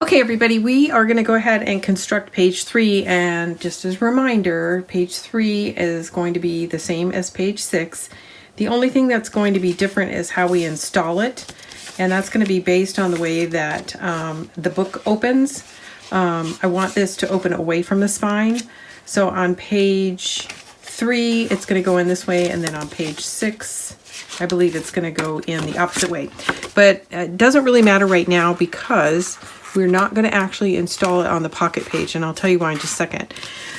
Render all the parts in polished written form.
Okay, everybody, we are going to go ahead and construct page 3, and just as a reminder, page 3 is going to be the same as page 6. The only thing that's going to be different is how we install it, and that's going to be based on the way that the book opens. I want this to open away from the spine, so on page 3 it's going to go in this way, and then on page 6 I believe it's going to go in the opposite way. But it doesn't really matter right now because we're not going to actually install it on the pocket page, and I'll tell you why in just a second.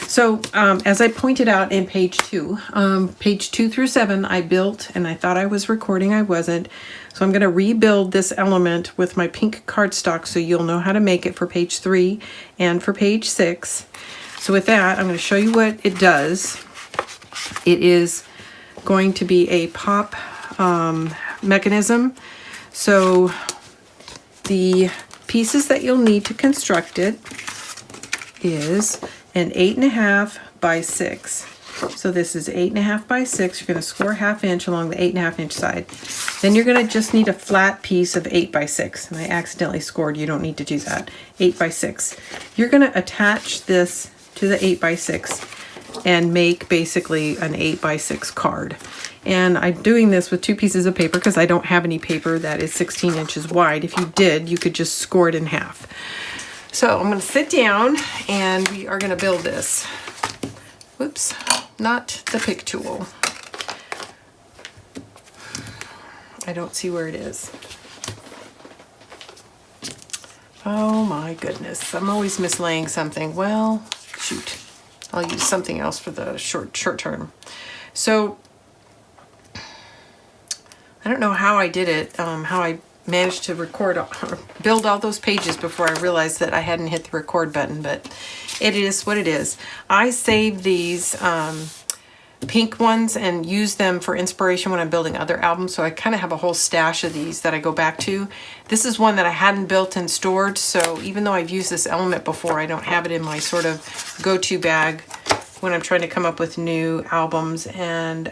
So as I pointed out in page 2, page 2 through 7 I built, and I thought I was recording, I wasn't. So I'm going to rebuild this element with my pink cardstock so you'll know how to make it for page 3 and for page 6. So with that, I'm going to show you what it does. It is going to be a pop mechanism. So the pieces that you'll need to construct it is an 8.5 by 6. So this is 8.5 by 6. You're going to score 1/2 inch along the 8.5 inch side. Then you're going to just need a flat piece of 8 by 6. And I accidentally scored. You don't need to do that. 8 by 6. You're going to attach this to the 8 by 6 and make basically an 8 by 6 card. And I'm doing this with 2 pieces of paper because I don't have any paper that is 16 inches wide. If you did, you could just score it in half. So I'm going to sit down and we are going to build this. Whoops, not the pick tool. I don't see where it is. Oh my goodness, I'm always mislaying something. Well, shoot, I'll use something else for the short term. So I don't know how I did it, how I managed to record, build all those pages before I realized that I hadn't hit the record button, but it is what it is. I saved these pink ones and use them for inspiration when I'm building other albums, so I kind of have a whole stash of these that I go back to. This is one that I hadn't built and stored, so even though I've used this element before, I don't have it in my sort of go-to bag when I'm trying to come up with new albums and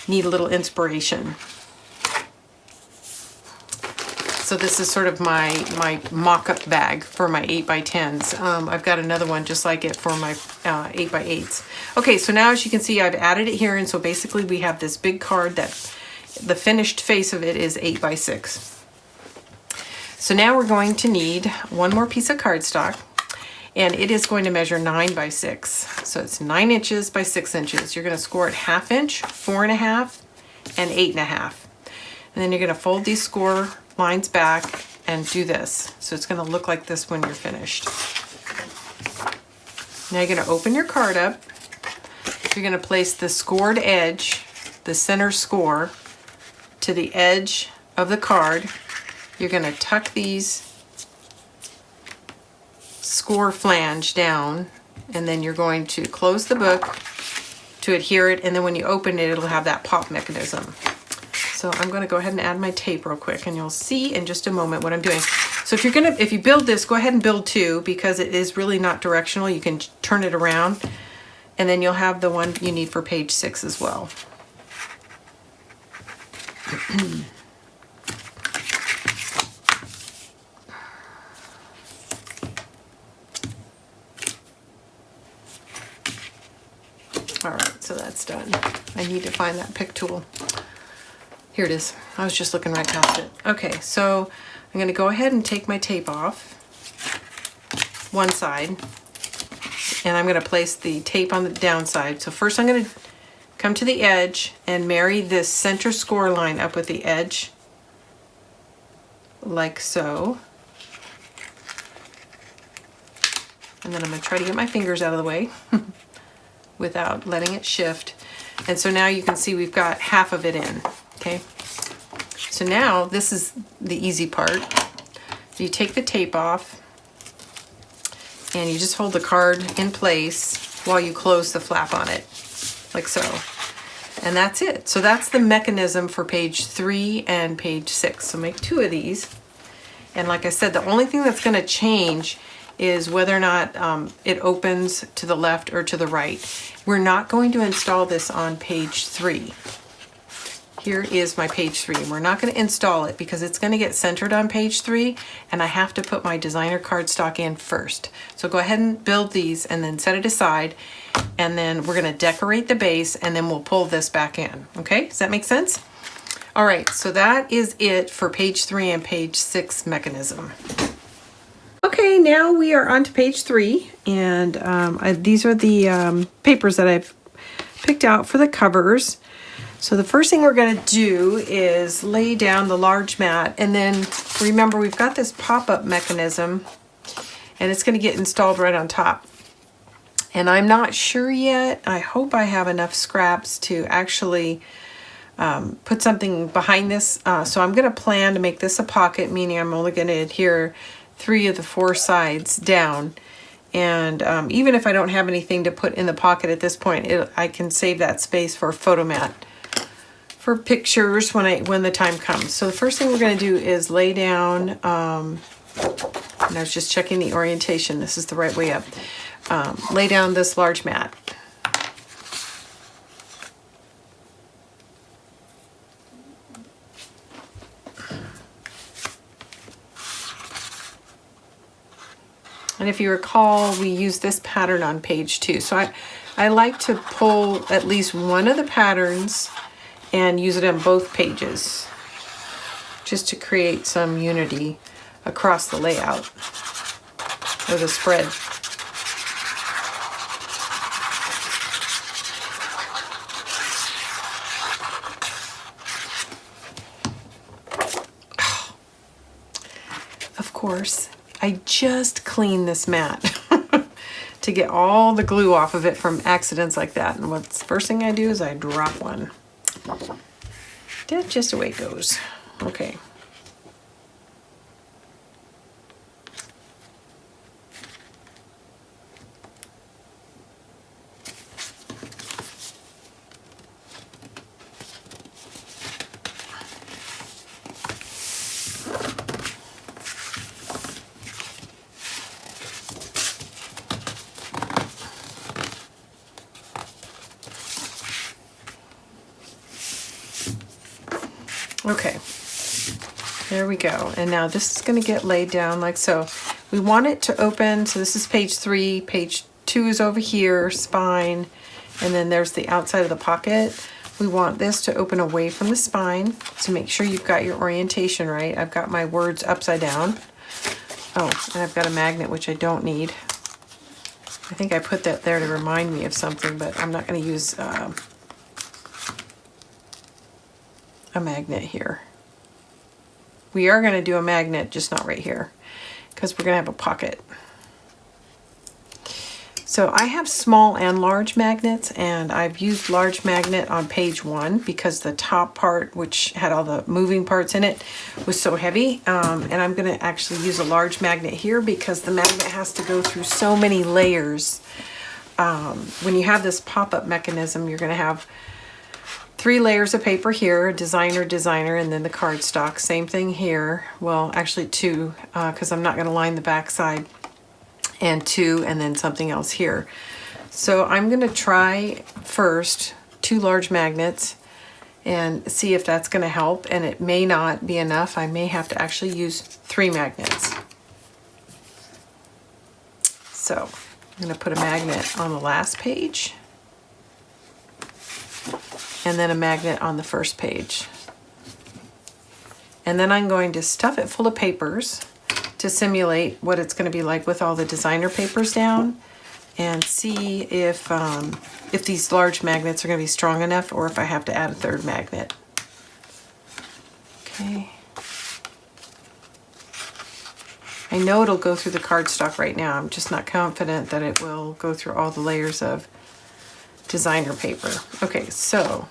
need a little inspiration. So this is sort of my mock-up bag for my 8x10s. I've got another one just like it for my 8x8s. Okay, so now as you can see, I've added it here, and so basically we have this big card that the finished face of it is 8x6. So now we're going to need one more piece of cardstock, and it is going to measure 9 by 6. So it's 9 inches by 6 inches. You're going to score it 1/2 inch, 4.5, and 8.5. And then you're going to fold these score lines back and do this. So it's going to look like this when you're finished. Now you're going to open your card up. You're going to place the scored edge, the center score, to the edge of the card. You're going to tuck these score flange down, and then you're going to close the book to adhere it, and then when you open it, it'll have that pop mechanism. So I'm going to go ahead and add my tape real quick, and you'll see in just a moment what I'm doing. So if you build this, go ahead and build 2 because it is really not directional. You can turn it around, and then you'll have the one you need for page 6 as well. All right, so that's done. I need to find that pick tool. Here it is. I was just looking right past it. Okay, so I'm going to go ahead and take my tape off one side, and I'm going to place the tape on the downside. So first I'm going to come to the edge and marry this center score line up with the edge, like so. And then I'm going to try to get my fingers out of the way without letting it shift. And so now you can see we've got half of it in. Okay, so now this is the easy part. You take the tape off and you just hold the card in place while you close the flap on it, like so. And that's it. So that's the mechanism for page 3 and page 6. So make 2 of these. And like I said, the only thing that's going to change is whether or not it opens to the left or to the right. We're not going to install this on page 3. here is my page 3. We're not going to install it because it's going to get centered on page 3, and I have to put my designer cardstock in first. So go ahead and build these and then set it aside, and then we're going to decorate the base, and then we'll pull this back in. Okay, does that make sense? All right, so that is it for page 3 and page 6 mechanism. Okay, now we are on to page 3, and these are the papers that I've picked out for the covers. So the first thing we're going to do is lay down the large mat, and then remember we've got this pop-up mechanism, and it's going to get installed right on top. And I'm not sure yet. I hope I have enough scraps to actually put something behind this. So I'm going to plan to make this a pocket, meaning I'm only going to adhere 3 of the 4 sides down. And even if I don't have anything to put in the pocket at this point, I can save that space for a photo mat for pictures when the time comes. So the first thing we're going to do is lay down, and I was just checking the orientation. This is the right way up. Lay down this large mat. And if you recall, we used this pattern on page 2. So I like to pull at least one of the patterns and use it on both pages, just to create some unity across the layout or the spread. Of course, I just cleaned this mat to get all the glue off of it from accidents like that. And what's the first thing I do is I drop one. That's just the way it goes. Okay. Okay, there we go. And now this is going to get laid down like so. We want it to open, so this is page 3, page 2 is over here, spine, and then there's the outside of the pocket. We want this to open away from the spine, so make sure you've got your orientation right. I've got my words upside down. Oh, and I've got a magnet, which I don't need. I think I put that there to remind me of something, but I'm not going to use a magnet here. We are going to do a magnet, just not right here, because we're going to have a pocket. So I have small and large magnets, and I've used large magnet on page 1 because the top part, which had all the moving parts in it, was so heavy. And I'm going to actually use a large magnet here because the magnet has to go through so many layers. When you have this pop-up mechanism, you're going to have 3 layers of paper here, designer, and then the cardstock. Same thing here. Well, actually 2, because I'm not going to line the back side, and 2, and then something else here. So I'm going to try first 2 large magnets and see if that's going to help, and it may not be enough. I may have to actually use 3 magnets. So I'm going to put a magnet on the last page, and then a magnet on the first page. And then I'm going to stuff it full of papers to simulate what it's going to be like with all the designer papers down, and see if these large magnets are going to be strong enough or if I have to add a 3rd magnet. Okay. I know it'll go through the cardstock right now. I'm just not confident that it will go through all the layers of designer paper. Okay, so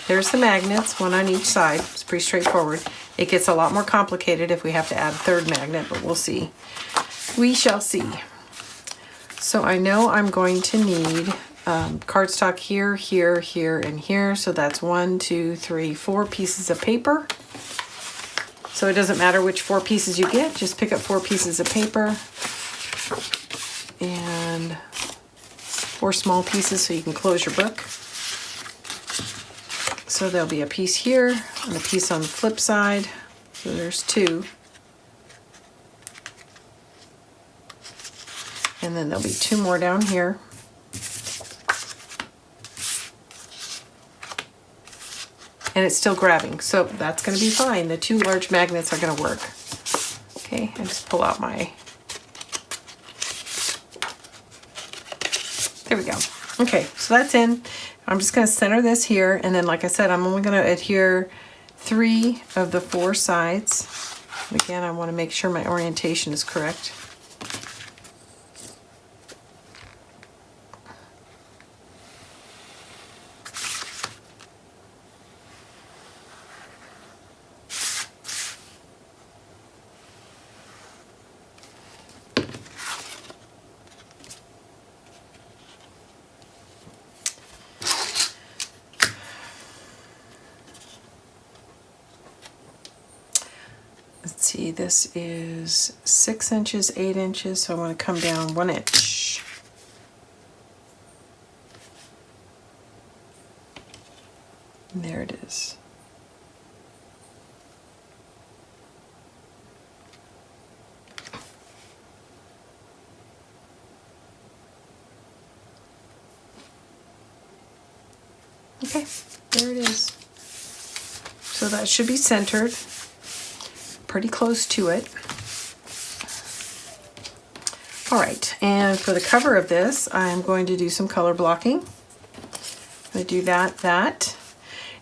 there's the magnets, 1 on each side. It's pretty straightforward. It gets a lot more complicated if we have to add a 3rd magnet, but we'll see. We shall see. So I know I'm going to need cardstock here, here, here, and here. So that's 1, 2, 3, 4 pieces of paper. So it doesn't matter which 4 pieces you get, just pick up 4 pieces of paper and 4 small pieces so you can close your book. So there'll be a piece here and a piece on the flip side. So there's two. And then there'll be two more down here. And it's still grabbing, so that's going to be fine. The two large magnets are going to work. Okay, I just pull out my... There we go. Okay, so that's in. I'm just going to center this here, and then like I said, I'm only going to adhere 3 of the 4 sides. Again, I want to make sure my orientation is correct. Let's see, this is 6 inches, 8 inches, so I want to come down 1 inch. And there it is. Okay, there it is. So that should be centered. Pretty close to it. All right, and for the cover of this, I'm going to do some color blocking. I'm going to do that.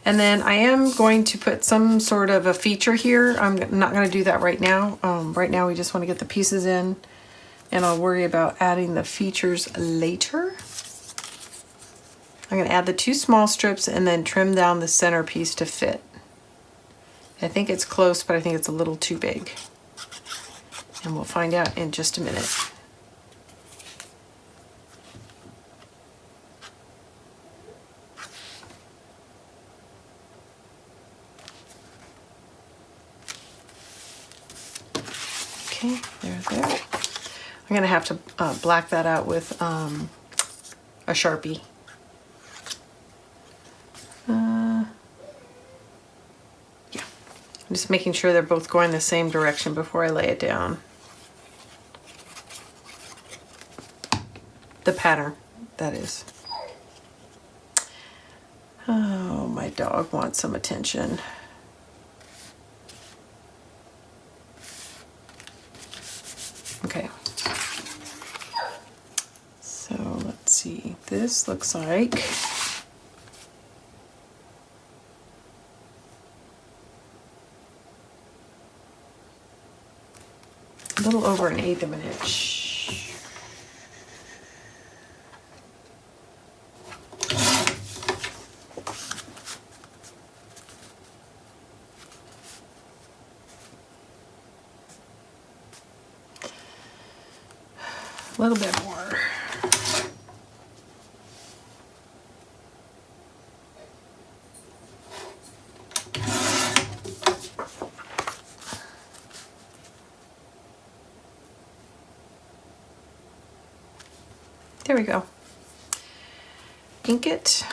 And then I am going to put some sort of a feature here. I'm not going to do that right now. Right now we just want to get the pieces in, and I'll worry about adding the features later. I'm going to add the 2 small strips and then trim down the center piece to fit. I think it's close, but I think it's a little too big. And we'll find out in just a minute. Okay, there. I'm gonna have to black that out with a Sharpie. I'm just making sure they're both going the same direction before I lay it down. The pattern, that is. Oh, my dog wants some attention. Okay. So let's see. This looks like... a little over 1/8 of an inch. A little bit more. There we go. Ink it,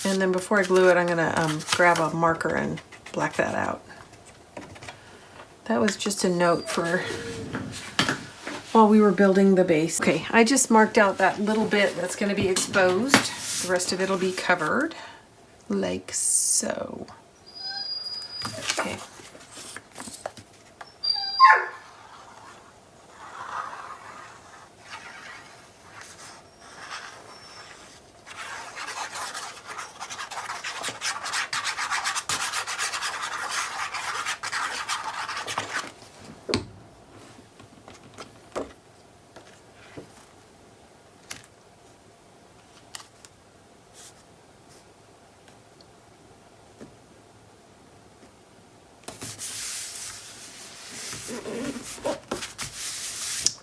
and then before I glue it, I'm gonna grab a marker and black that out. That was just a note for while we were building the base. Okay, I just marked out that little bit that's gonna be exposed. The rest of it will be covered, like so. Okay.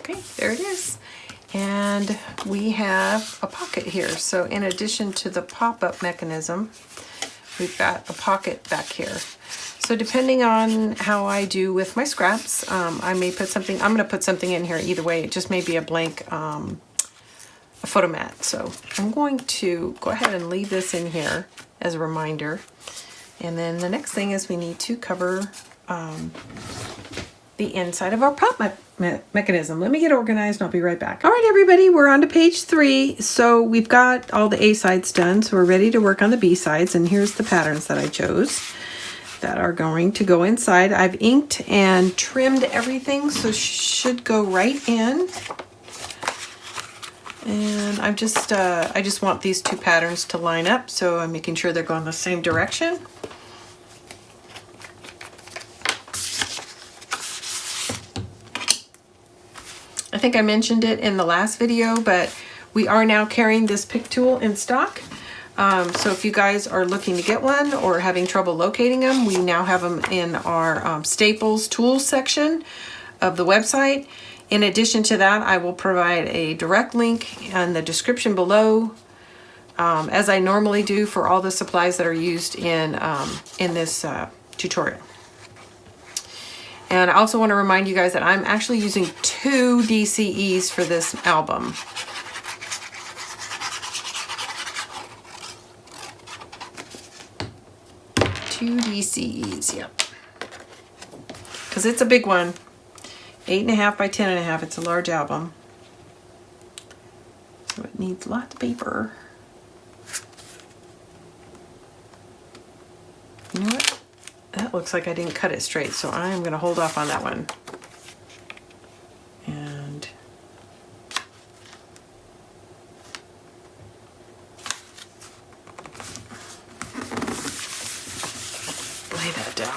Okay, there it is. And we have a pocket here. So in addition to the pop-up mechanism, we've got a pocket back here. So depending on how I do with my scraps, I may put something, I'm gonna put something in here either way. It just may be a blank, a photo mat. So I'm going to go ahead and leave this in here as a reminder. And then the next thing is we need to cover the inside of our pop mechanism. Let me get organized and I'll be right back. All right, everybody, we're on to page 3. So we've got all the A sides done. So we're ready to work on the B sides. And here's the patterns that I chose that are going to go inside. I've inked and trimmed everything, so should go right in. And I just want these 2 patterns to line up, so I'm making sure they're going the same direction. I think I mentioned it in the last video, but we are now carrying this pick tool in stock. So if you guys are looking to get one or having trouble locating them, we now have them in our Staples tools section of the website. In addition to that, I will provide a direct link in the description below, as I normally do for all the supplies that are used in this tutorial. And I also want to remind you guys that I'm actually using 2 DCEs for this album. Two DCEs, yep. Because it's a big one. 8.5 by 10.5. It's a large album. So it needs lots of paper. You know what? That looks like I didn't cut it straight, so I'm going to hold off on that one. And lay that down.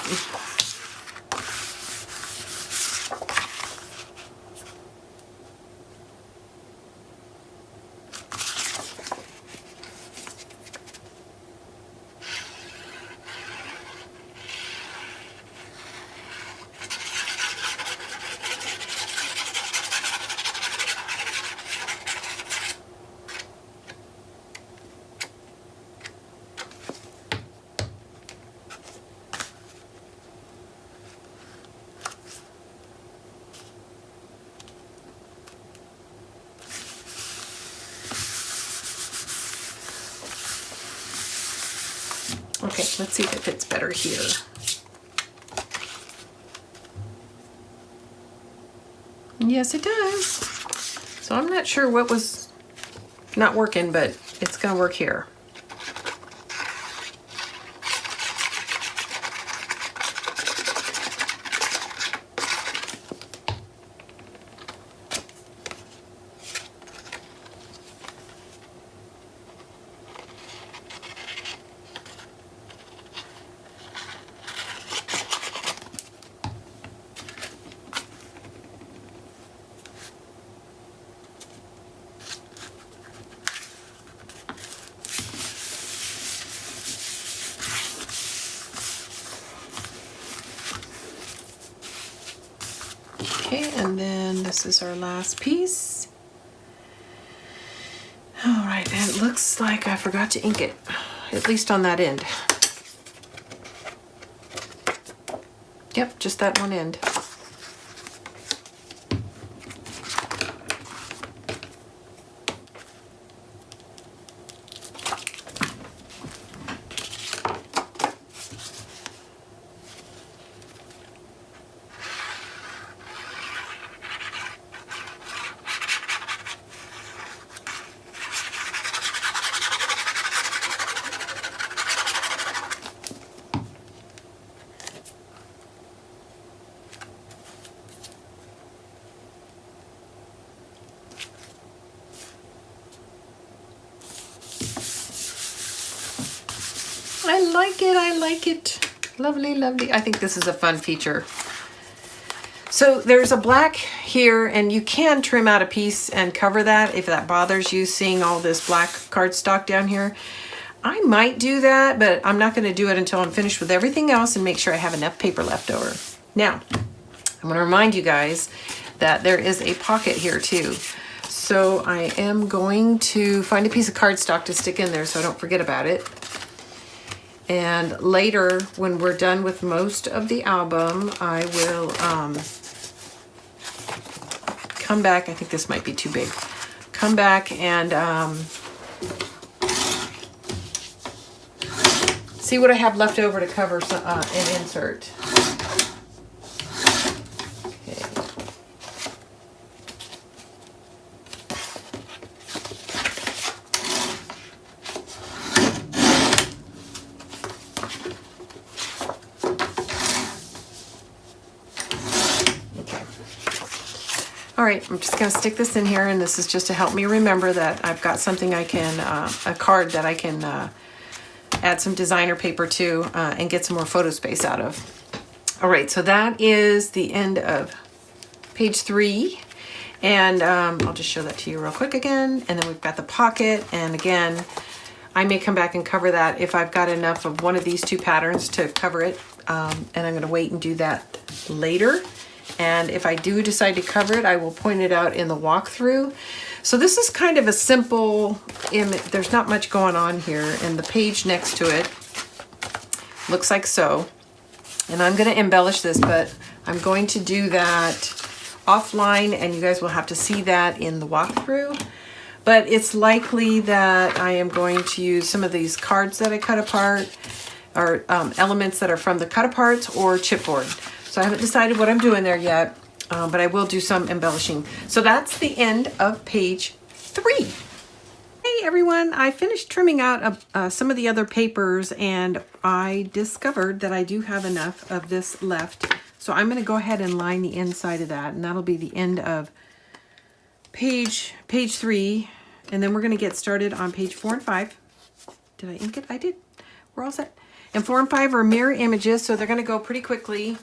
Okay, let's see if it fits better here. Yes, it does. So I'm not sure what was not working, but it's gonna work here. Okay, and then this is our last piece. All right, and it looks like I forgot to ink it, at least on that end. Yep, just that one end. I like it, I like it. Lovely, lovely. I think this is a fun feature. So there's a black here, and you can trim out a piece and cover that if that bothers you, seeing all this black cardstock down here. I might do that, but I'm not gonna do it until I'm finished with everything else and make sure I have enough paper left over. Now, I'm gonna remind you guys that there is a pocket here too. So I am going to find a piece of cardstock to stick in there so I don't forget about it. And later, when we're done with most of the album, I will come back. I think this might be too big. come back and see what I have left over to cover some, an insert. Okay. All right, I'm just going to stick this in here, and this is just to help me remember that I've got something I can, a card that I can add some designer paper to and get some more photo space out of. All right, so that is the end of page 3. And I'll just show that to you real quick again. And then we've got the pocket. And again, I may come back and cover that if I've got enough of one of these 2 patterns to cover it. And I'm going to wait and do that later. And if I do decide to cover it, I will point it out in the walkthrough. So this is kind of a simple image. There's not much going on here. And the page next to it looks like so. And I'm going to embellish this, but I'm going to do that offline, and you guys will have to see that in the walkthrough. But it's likely that I am going to use some of these cards that I cut apart, or elements that are from the cut aparts or chipboard. So I haven't decided what I'm doing there yet, but I will do some embellishing. So that's the end of page 3. Hey everyone, I finished trimming out some of the other papers, and I discovered that I do have enough of this left. So I'm going to go ahead and line the inside of that, and that'll be the end of page 3. And then we're going to get started on page 4 and 5. Did I ink it? I did. We're all set. And 4 and 5 are mirror images, so they're going to go pretty quickly.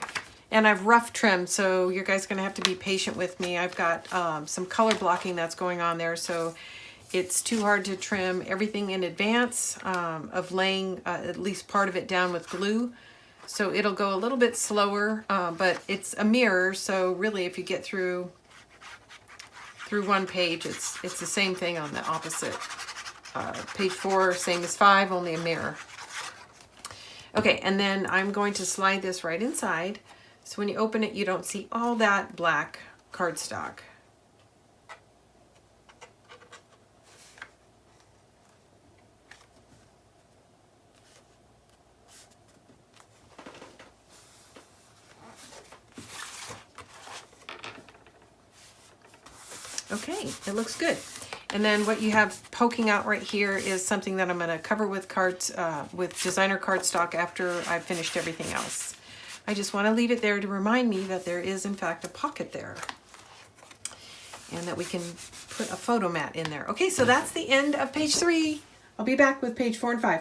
And I've rough trimmed, so you guys are going to have to be patient with me. I've got some color blocking that's going on there, so it's too hard to trim everything in advance of laying at least part of it down with glue. So it'll go a little bit slower, but it's a mirror, so really if you get through one page, it's the same thing on the opposite. Page 4, same as 5, only a mirror. Okay, and then I'm going to slide this right inside. So when you open it, you don't see all that black cardstock. Okay, it looks good. And then what you have poking out right here is something that I'm going to cover with cards, with designer cardstock after I've finished everything else. I just want to leave it there to remind me that there is in fact a pocket there, and that we can put a photo mat in there. Okay, so that's the end of page 3. I'll be back with page 4 and 5.